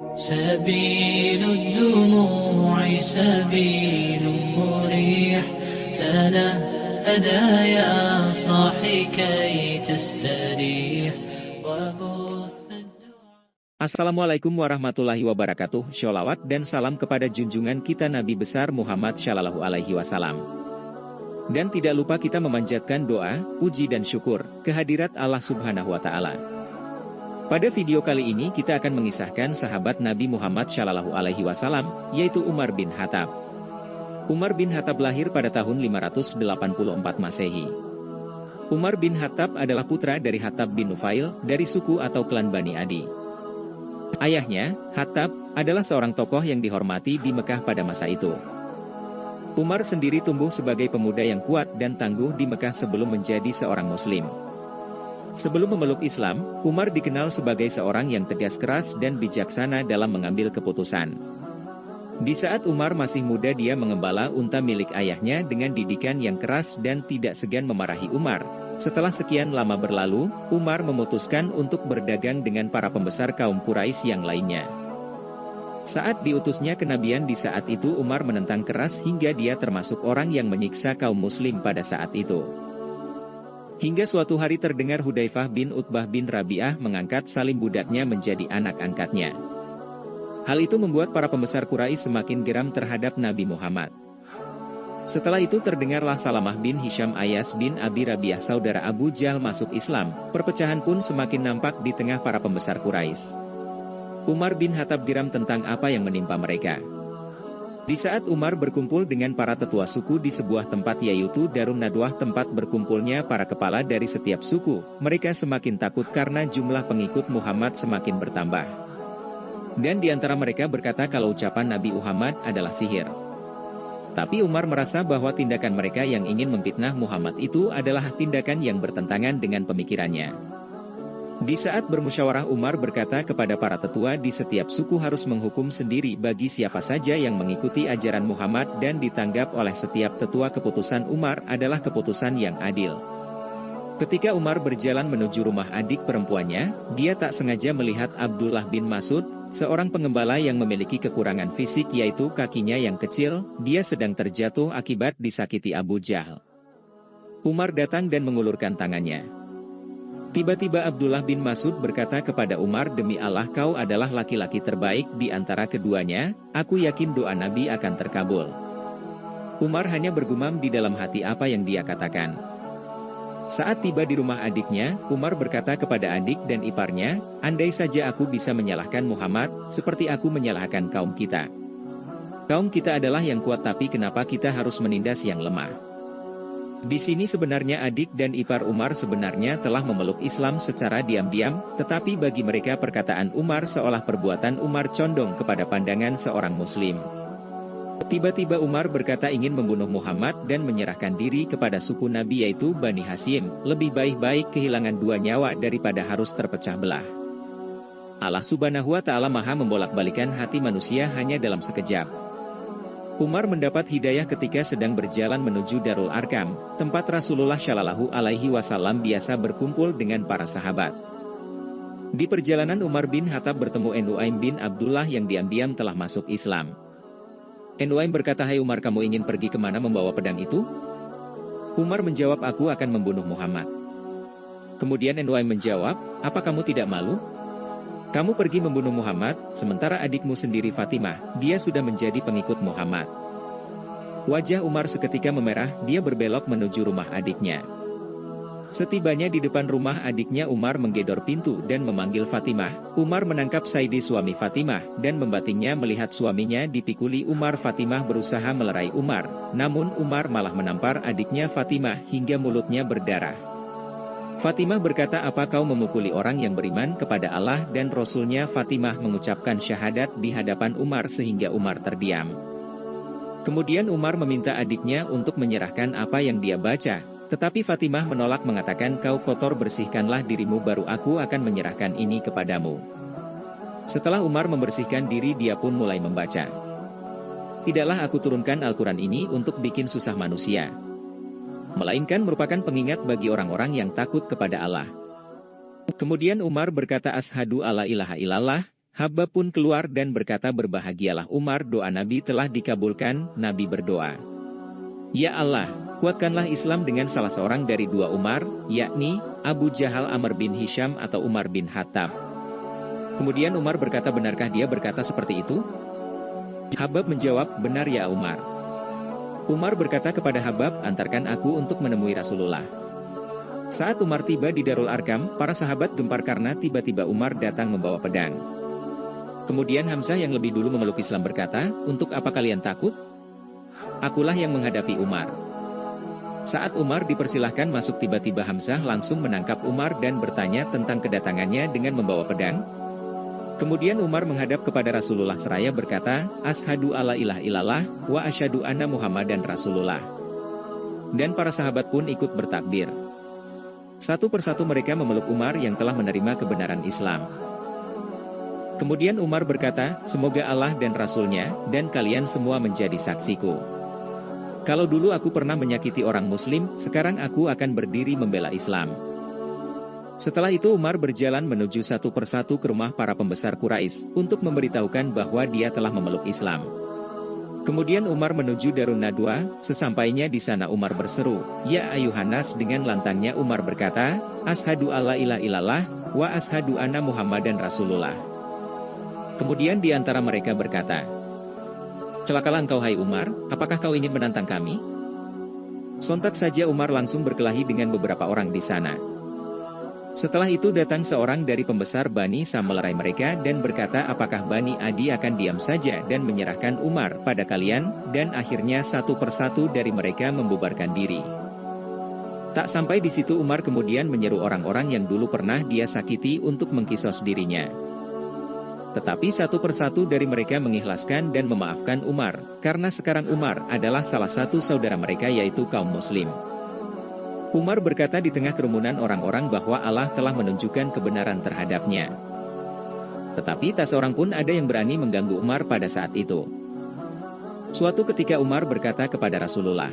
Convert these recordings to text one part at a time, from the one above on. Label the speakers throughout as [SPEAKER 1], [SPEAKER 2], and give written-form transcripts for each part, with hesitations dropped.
[SPEAKER 1] سبيل الدموع سبيل مريح تنهدى يا صاحي كي تستريح وبث
[SPEAKER 2] Assalamualaikum warahmatullahi wabarakatuh. Sholawat dan salam kepada junjungan kita Nabi besar Muhammad Shallallahu Alaihi Wasallam. Dan tidak lupa kita memanjatkan doa, puji dan syukur kehadirat Allah Subhanahu Wa Taala. Pada video kali ini kita akan mengisahkan sahabat Nabi Muhammad Shallallahu Alaihi Wasallam, yaitu Umar bin Khattab. Umar bin Khattab lahir pada tahun 584 Masehi. Umar bin Khattab adalah putra dari Khattab bin Nufail dari suku atau klan Bani Adi. Ayahnya, Khattab, adalah seorang tokoh yang dihormati di Mekah pada masa itu. Umar sendiri tumbuh sebagai pemuda yang kuat dan tangguh di Mekah sebelum menjadi seorang Muslim. Sebelum memeluk Islam, Umar dikenal sebagai seorang yang tegas keras dan bijaksana dalam mengambil keputusan. Di saat Umar masih muda dia mengembala unta milik ayahnya dengan didikan yang keras dan tidak segan memarahi Umar. Setelah sekian lama berlalu, Umar memutuskan untuk berdagang dengan para pembesar kaum Quraisy yang lainnya. Saat diutusnya kenabian di saat itu Umar menentang keras hingga dia termasuk orang yang menyiksa kaum muslim pada saat itu. Hingga suatu hari terdengar Hudzaifah bin Utbah bin Rabi'ah mengangkat Salim budaknya menjadi anak angkatnya. Hal itu membuat para pembesar Quraisy semakin geram terhadap Nabi Muhammad. Setelah itu terdengarlah Salamah bin Hisham Ayas bin Abi Rabi'ah saudara Abu Jahal masuk Islam, perpecahan pun semakin nampak di tengah para pembesar Quraisy. Umar bin Khattab geram tentang apa yang menimpa mereka. Di saat Umar berkumpul dengan para tetua suku di sebuah tempat yaitu Darun Nadwah tempat berkumpulnya para kepala dari setiap suku, mereka semakin takut karena jumlah pengikut Muhammad semakin bertambah. Dan di antara mereka berkata kalau ucapan Nabi Muhammad adalah sihir. Tapi Umar merasa bahwa tindakan mereka yang ingin memfitnah Muhammad itu adalah tindakan yang bertentangan dengan pemikirannya. Di saat bermusyawarah Umar berkata kepada para tetua di setiap suku harus menghukum sendiri bagi siapa saja yang mengikuti ajaran Muhammad dan ditanggap oleh setiap tetua keputusan Umar adalah keputusan yang adil. Ketika Umar berjalan menuju rumah adik perempuannya, dia tak sengaja melihat Abdullah bin Mas'ud, seorang pengembala yang memiliki kekurangan fisik yaitu kakinya yang kecil, dia sedang terjatuh akibat disakiti Abu Jahal. Umar datang dan mengulurkan tangannya. Tiba-tiba Abdullah bin Mas'ud berkata kepada Umar, demi Allah kau adalah laki-laki terbaik di antara keduanya, aku yakin doa Nabi akan terkabul. Umar hanya bergumam di dalam hati apa yang dia katakan. Saat tiba di rumah adiknya, Umar berkata kepada adik dan iparnya, andai saja aku bisa menyalahkan Muhammad, seperti aku menyalahkan kaum kita. Kaum kita adalah yang kuat tapi kenapa kita harus menindas yang lemah? Di sini sebenarnya adik dan ipar Umar sebenarnya telah memeluk Islam secara diam-diam, tetapi bagi mereka perkataan Umar seolah perbuatan Umar condong kepada pandangan seorang Muslim. Tiba-tiba Umar berkata ingin membunuh Muhammad dan menyerahkan diri kepada suku Nabi yaitu Bani Hashim, lebih baik kehilangan 2 nyawa daripada harus terpecah belah. Allah Subhanahu wa Ta'ala Maha membolak-balikan hati manusia hanya dalam sekejap. Umar mendapat hidayah ketika sedang berjalan menuju Darul Arkam, tempat Rasulullah Shallallahu Alaihi Wasallam biasa berkumpul dengan para sahabat. Di perjalanan Umar bin Khattab bertemu Nuaim bin Abdullah yang diam-diam telah masuk Islam. Nuaim berkata, hai Umar, kamu ingin pergi kemana membawa pedang itu? Umar menjawab, aku akan membunuh Muhammad. Kemudian Nuaim menjawab, apa kamu tidak malu? Kamu pergi membunuh Muhammad, sementara adikmu sendiri Fatimah, dia sudah menjadi pengikut Muhammad. Wajah Umar seketika memerah, dia berbelok menuju rumah adiknya. Setibanya di depan rumah adiknya Umar menggedor pintu dan memanggil Fatimah. Umar menangkap Saidi suami Fatimah, dan membatingnya melihat suaminya dipikuli Umar. Fatimah berusaha melerai Umar, namun Umar malah menampar adiknya Fatimah hingga mulutnya berdarah. Fatimah berkata, apa kau memukuli orang yang beriman kepada Allah dan Rasul-Nya? Fatimah mengucapkan syahadat di hadapan Umar sehingga Umar terdiam. Kemudian Umar meminta adiknya untuk menyerahkan apa yang dia baca, tetapi Fatimah menolak mengatakan, kau kotor, bersihkanlah dirimu baru aku akan menyerahkan ini kepadamu. Setelah Umar membersihkan diri dia pun mulai membaca. Tidaklah aku turunkan Al-Quran ini untuk bikin susah manusia, melainkan merupakan pengingat bagi orang-orang yang takut kepada Allah. Kemudian Umar berkata, Ashadu alla ilaha illallah, Habab pun keluar dan berkata, berbahagialah Umar, doa Nabi telah dikabulkan. Nabi berdoa, ya Allah, kuatkanlah Islam dengan salah seorang dari dua Umar, yakni Abu Jahal Amr bin Hisham atau Umar bin Khattab. Kemudian Umar berkata, benarkah dia berkata seperti itu? Habab menjawab, benar ya Umar. Umar berkata kepada Habab, antarkan aku untuk menemui Rasulullah. Saat Umar tiba di Darul Arkam, para sahabat gempar karena tiba-tiba Umar datang membawa pedang. Kemudian Hamzah yang lebih dulu memeluk Islam berkata, untuk apa kalian takut? Akulah yang menghadapi Umar. Saat Umar dipersilahkan masuk, tiba-tiba Hamzah langsung menangkap Umar dan bertanya tentang kedatangannya dengan membawa pedang. Kemudian Umar menghadap kepada Rasulullah seraya berkata, Ashadu alla ilaha illallah, wa asyhadu anna Muhammadan Rasulullah. Dan para sahabat pun ikut bertakbir. Satu persatu mereka memeluk Umar yang telah menerima kebenaran Islam. Kemudian Umar berkata, semoga Allah dan Rasul-Nya, dan kalian semua menjadi saksiku. Kalau dulu aku pernah menyakiti orang Muslim, sekarang aku akan berdiri membela Islam. Setelah itu Umar berjalan menuju satu persatu ke rumah para pembesar Quraisy untuk memberitahukan bahwa dia telah memeluk Islam. Kemudian Umar menuju Darun Nadwa, sesampainya di sana Umar berseru, ya ayuhanas, dengan lantangnya Umar berkata, Ashadu alla ilaha illallah, wa ashadu anna Muhammadan Rasulullah. Kemudian di antara mereka berkata, celakalah engkau hai Umar, apakah kau ingin menantang kami? Sontak saja Umar langsung berkelahi dengan beberapa orang di sana. Setelah itu datang seorang dari pembesar Bani Sam melerai mereka dan berkata, apakah Bani Adi akan diam saja dan menyerahkan Umar pada kalian? Dan akhirnya satu persatu dari mereka membubarkan diri. Tak sampai di situ Umar kemudian menyeru orang-orang yang dulu pernah dia sakiti untuk mengkisos dirinya. Tetapi satu persatu dari mereka mengikhlaskan dan memaafkan Umar, karena sekarang Umar adalah salah satu saudara mereka, yaitu kaum Muslim. Umar berkata di tengah kerumunan orang-orang bahwa Allah telah menunjukkan kebenaran terhadapnya. Tetapi tak seorang pun ada yang berani mengganggu Umar pada saat itu. Suatu ketika Umar berkata kepada Rasulullah,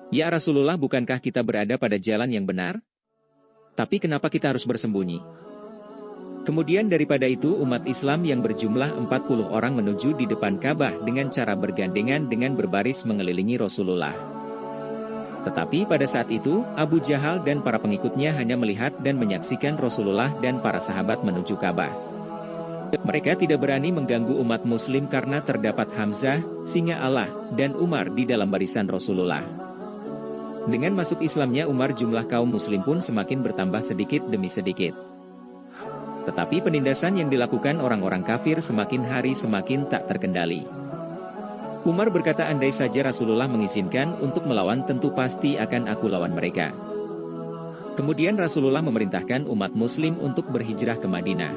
[SPEAKER 2] ya Rasulullah, bukankah kita berada pada jalan yang benar? Tapi kenapa kita harus bersembunyi? Kemudian daripada itu umat Islam yang berjumlah 40 orang menuju di depan Ka'bah dengan cara bergandengan dengan berbaris mengelilingi Rasulullah. Tetapi pada saat itu, Abu Jahal dan para pengikutnya hanya melihat dan menyaksikan Rasulullah dan para sahabat menuju Ka'bah. Mereka tidak berani mengganggu umat Muslim karena terdapat Hamzah, singa Allah, dan Umar di dalam barisan Rasulullah. Dengan masuk Islamnya Umar, jumlah kaum Muslim pun semakin bertambah sedikit demi sedikit. Tetapi penindasan yang dilakukan orang-orang kafir semakin hari semakin tak terkendali. Umar berkata, andai saja Rasulullah mengizinkan untuk melawan, tentu pasti akan aku lawan mereka. Kemudian Rasulullah memerintahkan umat Muslim untuk berhijrah ke Madinah.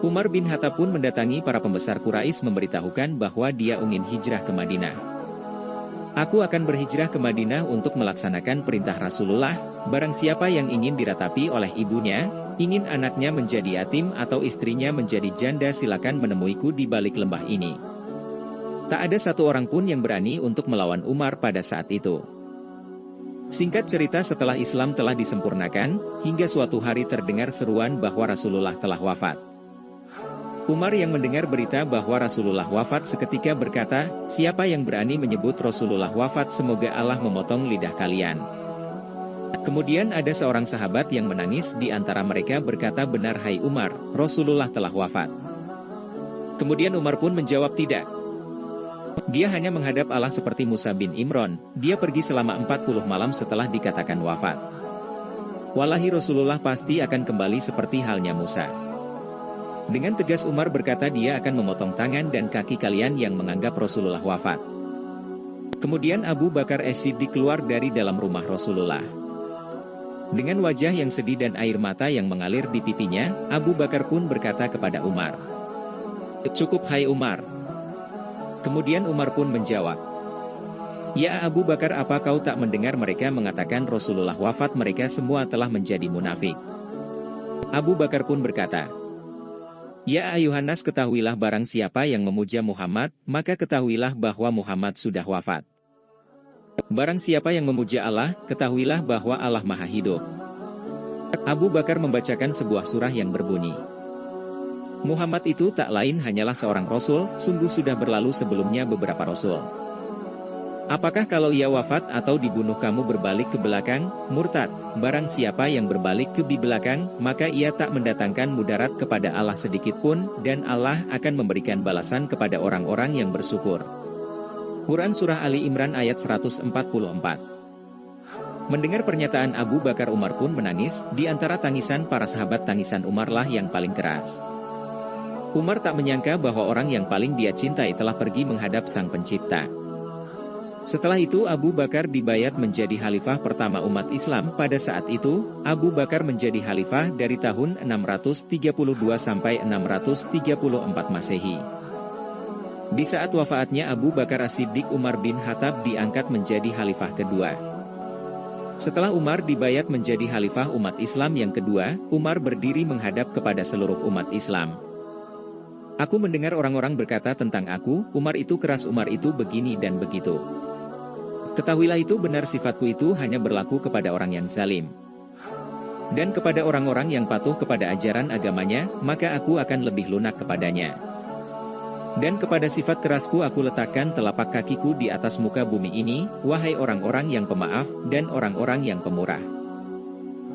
[SPEAKER 2] Umar bin Khattab pun mendatangi para pembesar Quraisy memberitahukan bahwa dia ingin hijrah ke Madinah. Aku akan berhijrah ke Madinah untuk melaksanakan perintah Rasulullah, barang siapa yang ingin diratapi oleh ibunya, ingin anaknya menjadi yatim atau istrinya menjadi janda, silakan menemuiku di balik lembah ini. Tak ada satu orang pun yang berani untuk melawan Umar pada saat itu. Singkat cerita, setelah Islam telah disempurnakan, hingga suatu hari terdengar seruan bahwa Rasulullah telah wafat. Umar yang mendengar berita bahwa Rasulullah wafat seketika berkata, siapa yang berani menyebut Rasulullah wafat, semoga Allah memotong lidah kalian. Kemudian ada seorang sahabat yang menangis di antara mereka berkata, benar hai Umar, Rasulullah telah wafat. Kemudian Umar pun menjawab, tidak. Dia hanya menghadap Allah seperti Musa bin Imran, dia pergi selama 40 malam setelah dikatakan wafat. Wallahi Rasulullah pasti akan kembali seperti halnya Musa. Dengan tegas Umar berkata, dia akan memotong tangan dan kaki kalian yang menganggap Rasulullah wafat. Kemudian Abu Bakar As-Siddiq keluar dari dalam rumah Rasulullah. Dengan wajah yang sedih dan air mata yang mengalir di pipinya, Abu Bakar pun berkata kepada Umar, cukup hai Umar. Kemudian Umar pun menjawab, ya Abu Bakar, apa kau tak mendengar mereka mengatakan Rasulullah wafat, mereka semua telah menjadi munafik. Abu Bakar pun berkata, ya ayuhanas, ketahuilah barang siapa yang memuja Muhammad, maka ketahuilah bahwa Muhammad sudah wafat. Barang siapa yang memuja Allah, ketahuilah bahwa Allah Maha Hidup. Abu Bakar membacakan sebuah surah yang berbunyi, Muhammad itu tak lain hanyalah seorang rasul, sungguh sudah berlalu sebelumnya beberapa rasul. Apakah kalau ia wafat atau dibunuh kamu berbalik ke belakang, murtad? Barang siapa yang berbalik ke belakang, maka ia tak mendatangkan mudarat kepada Allah sedikitpun, dan Allah akan memberikan balasan kepada orang-orang yang bersyukur. Quran Surah Ali Imran ayat 144. Mendengar pernyataan Abu Bakar, Umar pun menangis. Di antara tangisan para sahabat, tangisan Umarlah yang paling keras. Umar tak menyangka bahwa orang yang paling dia cintai telah pergi menghadap Sang Pencipta. Setelah itu Abu Bakar dibayat menjadi khalifah pertama umat Islam. Pada saat itu, Abu Bakar menjadi khalifah dari tahun 632 sampai 634 Masehi. Di saat wafatnya Abu Bakar As-Siddiq, Umar bin Khattab diangkat menjadi khalifah kedua. Setelah Umar dibayat menjadi khalifah umat Islam yang kedua, Umar berdiri menghadap kepada seluruh umat Islam. Aku mendengar orang-orang berkata tentang aku, Umar itu keras, Umar itu begini dan begitu. Ketahuilah itu benar, sifatku itu hanya berlaku kepada orang yang zalim. Dan kepada orang-orang yang patuh kepada ajaran agamanya, maka aku akan lebih lunak kepadanya. Dan kepada sifat kerasku aku letakkan telapak kakiku di atas muka bumi ini, wahai orang-orang yang pemaaf, dan orang-orang yang pemurah.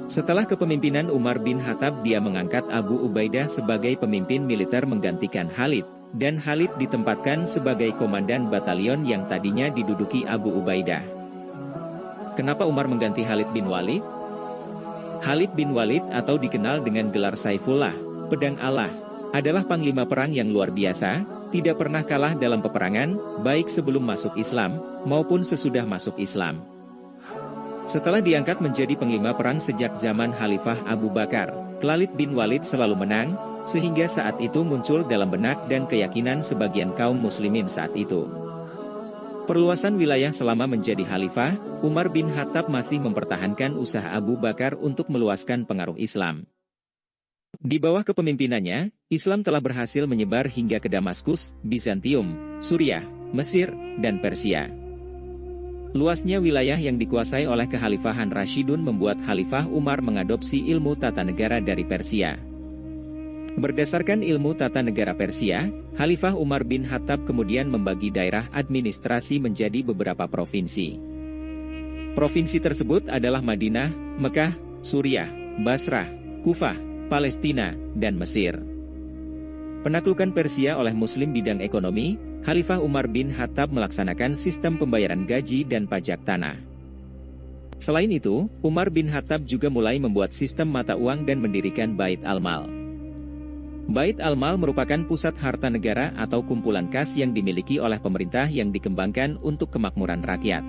[SPEAKER 2] Setelah kepemimpinan Umar bin Khattab, dia mengangkat Abu Ubaidah sebagai pemimpin militer menggantikan Khalid, dan Khalid ditempatkan sebagai komandan batalion yang tadinya diduduki Abu Ubaidah. Kenapa Umar mengganti Khalid bin Walid? Khalid bin Walid atau dikenal dengan gelar Saifullah, pedang Allah, adalah panglima perang yang luar biasa, tidak pernah kalah dalam peperangan, baik sebelum masuk Islam, maupun sesudah masuk Islam. Setelah diangkat menjadi panglima perang sejak zaman Khalifah Abu Bakar, Khalid bin Walid selalu menang, sehingga saat itu muncul dalam benak dan keyakinan sebagian kaum muslimin saat itu. Perluasan wilayah selama menjadi khalifah, Umar bin Khattab masih mempertahankan usaha Abu Bakar untuk meluaskan pengaruh Islam. Di bawah kepemimpinannya, Islam telah berhasil menyebar hingga ke Damaskus, Bizantium, Suriah, Mesir, dan Persia. Luasnya wilayah yang dikuasai oleh kekhalifahan Rashidun membuat Khalifah Umar mengadopsi ilmu tata negara dari Persia. Berdasarkan ilmu tata negara Persia, Khalifah Umar bin Khattab kemudian membagi daerah administrasi menjadi beberapa provinsi. Provinsi tersebut adalah Madinah, Mekah, Suriah, Basrah, Kufah, Palestina, dan Mesir. Penaklukan Persia oleh Muslim bidang ekonomi, Khalifah Umar bin Khattab melaksanakan sistem pembayaran gaji dan pajak tanah. Selain itu, Umar bin Khattab juga mulai membuat sistem mata uang dan mendirikan Bait al-Mal. Bait al-Mal merupakan pusat harta negara atau kumpulan kas yang dimiliki oleh pemerintah yang dikembangkan untuk kemakmuran rakyat.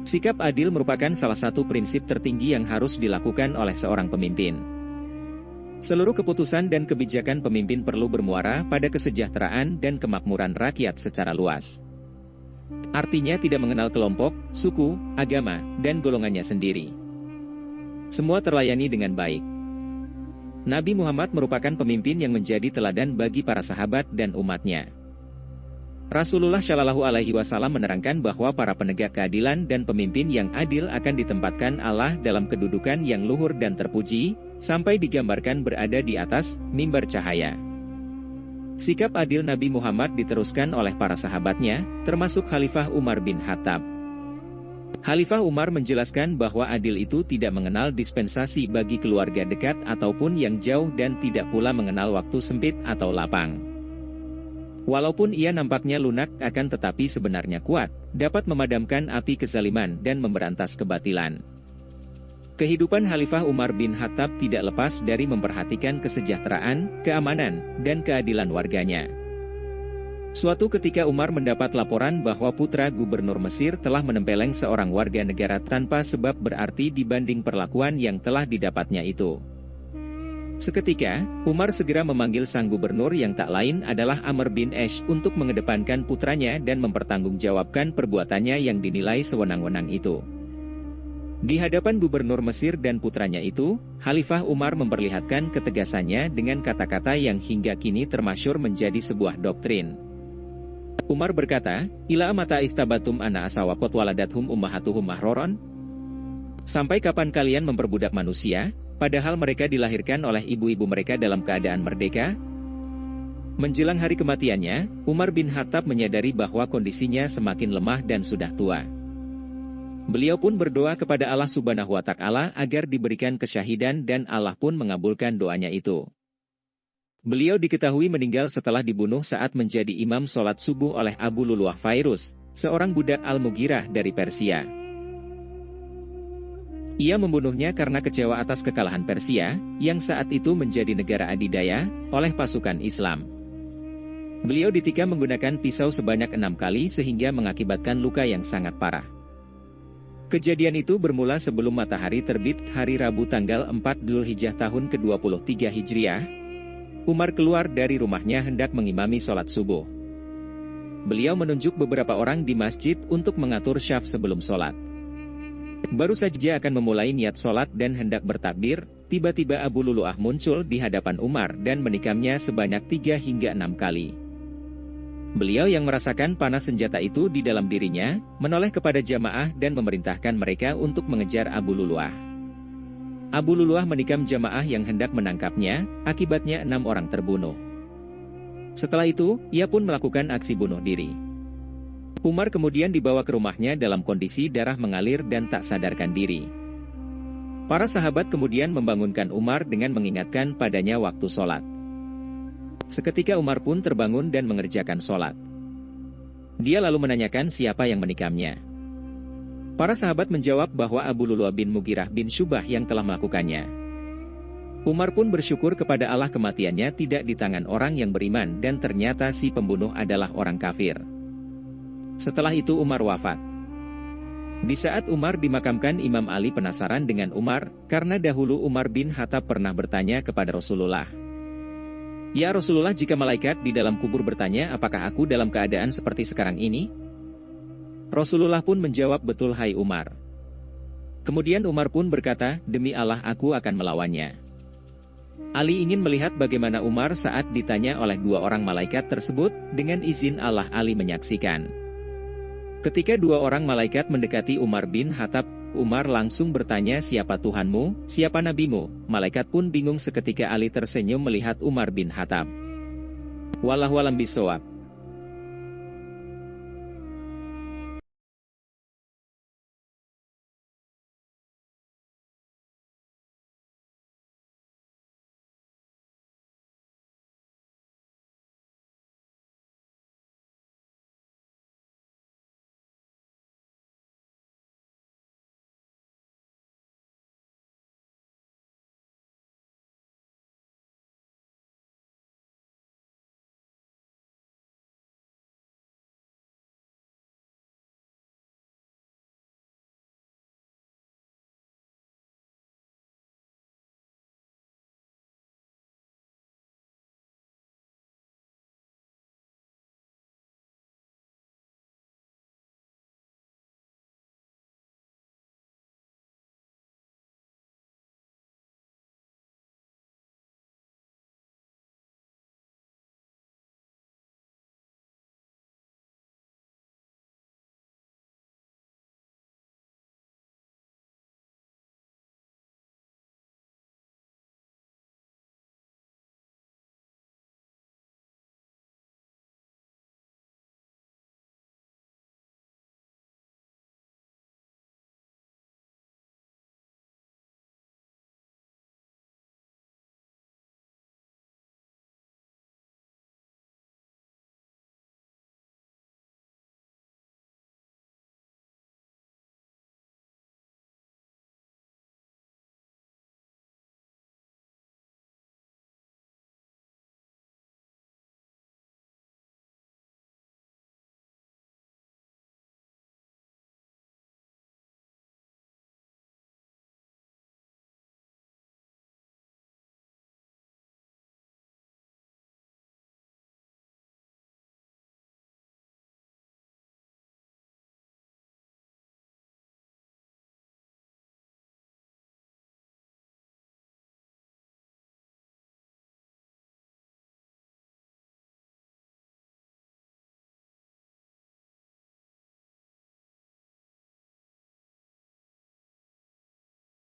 [SPEAKER 2] Sikap adil merupakan salah satu prinsip tertinggi yang harus dilakukan oleh seorang pemimpin. Seluruh keputusan dan kebijakan pemimpin perlu bermuara pada kesejahteraan dan kemakmuran rakyat secara luas. Artinya tidak mengenal kelompok, suku, agama, dan golongannya sendiri. Semua terlayani dengan baik. Nabi Muhammad merupakan pemimpin yang menjadi teladan bagi para sahabat dan umatnya. Rasulullah Shallallahu Alaihi Wasallam menerangkan bahwa para penegak keadilan dan pemimpin yang adil akan ditempatkan Allah dalam kedudukan yang luhur dan terpuji, sampai digambarkan berada di atas mimbar cahaya. Sikap adil Nabi Muhammad diteruskan oleh para sahabatnya, termasuk Khalifah Umar bin Khattab. Khalifah Umar menjelaskan bahwa adil itu tidak mengenal dispensasi bagi keluarga dekat ataupun yang jauh dan tidak pula mengenal waktu sempit atau lapang. Walaupun ia nampaknya lunak akan tetapi sebenarnya kuat, dapat memadamkan api kezaliman dan memberantas kebatilan. Kehidupan Khalifah Umar bin Khattab tidak lepas dari memperhatikan kesejahteraan, keamanan, dan keadilan warganya. Suatu ketika Umar mendapat laporan bahwa putra gubernur Mesir telah menempeleng seorang warga negara tanpa sebab berarti dibanding perlakuan yang telah didapatnya itu. Seketika, Umar segera memanggil sang gubernur yang tak lain adalah Amr bin Ash untuk mengedepankan putranya dan mempertanggungjawabkan perbuatannya yang dinilai sewenang-wenang itu. Di hadapan gubernur Mesir dan putranya itu, Khalifah Umar memperlihatkan ketegasannya dengan kata-kata yang hingga kini termasyhur menjadi sebuah doktrin. Umar berkata, "Ila mata istabatum ana asawakot waladathum ummahatuhum mahroron?" Sampai kapan kalian memperbudak manusia, padahal mereka dilahirkan oleh ibu-ibu mereka dalam keadaan merdeka? Menjelang hari kematiannya, Umar bin Khattab menyadari bahwa kondisinya semakin lemah dan sudah tua. Beliau pun berdoa kepada Allah Subhanahu wa Ta'ala agar diberikan kesyahidan dan Allah pun mengabulkan doanya itu. Beliau diketahui meninggal setelah dibunuh saat menjadi imam sholat subuh oleh Abu Luluah Fairuz, seorang budak Al-Mughirah dari Persia. Ia membunuhnya karena kecewa atas kekalahan Persia, yang saat itu menjadi negara adidaya, oleh pasukan Islam. Beliau ditikam menggunakan pisau sebanyak 6 kali sehingga mengakibatkan luka yang sangat parah. Kejadian itu bermula sebelum matahari terbit hari Rabu tanggal 4 Dzulhijjah tahun ke-23 Hijriah. Umar keluar dari rumahnya hendak mengimami sholat subuh. Beliau menunjuk beberapa orang di masjid untuk mengatur syaf sebelum sholat. Baru saja akan memulai niat sholat dan hendak bertakbir, tiba-tiba Abu Luluah muncul di hadapan Umar dan menikamnya sebanyak 3 hingga 6 kali. Beliau yang merasakan panas senjata itu di dalam dirinya, menoleh kepada jamaah dan memerintahkan mereka untuk mengejar Abu Luluah. Abu Luluah menikam jamaah yang hendak menangkapnya, akibatnya 6 orang terbunuh. Setelah itu, ia pun melakukan aksi bunuh diri. Umar kemudian dibawa ke rumahnya dalam kondisi darah mengalir dan tak sadarkan diri. Para sahabat kemudian membangunkan Umar dengan mengingatkan padanya waktu sholat. Seketika Umar pun terbangun dan mengerjakan sholat. Dia lalu menanyakan siapa yang menikamnya. Para sahabat menjawab bahwa Abu Luluah bin Mughirah bin Syubah yang telah melakukannya. Umar pun bersyukur kepada Allah kematiannya tidak di tangan orang yang beriman dan ternyata si pembunuh adalah orang kafir. Setelah itu Umar wafat. Di saat Umar dimakamkan, Imam Ali penasaran dengan Umar, karena dahulu Umar bin Khattab pernah bertanya kepada Rasulullah, "Ya Rasulullah, jika malaikat di dalam kubur bertanya apakah aku dalam keadaan seperti sekarang ini?" Rasulullah pun menjawab, "Betul hai Umar." Kemudian Umar pun berkata, "Demi Allah aku akan melawannya." Ali ingin melihat bagaimana Umar saat ditanya oleh 2 orang malaikat tersebut, dengan izin Allah Ali menyaksikan. Ketika 2 orang malaikat mendekati Umar bin Khattab, Umar langsung bertanya, "Siapa Tuhanmu, siapa nabimu?" Malaikat pun bingung seketika Ali tersenyum melihat Umar bin Khattab. Wallahu a'lam bishawab.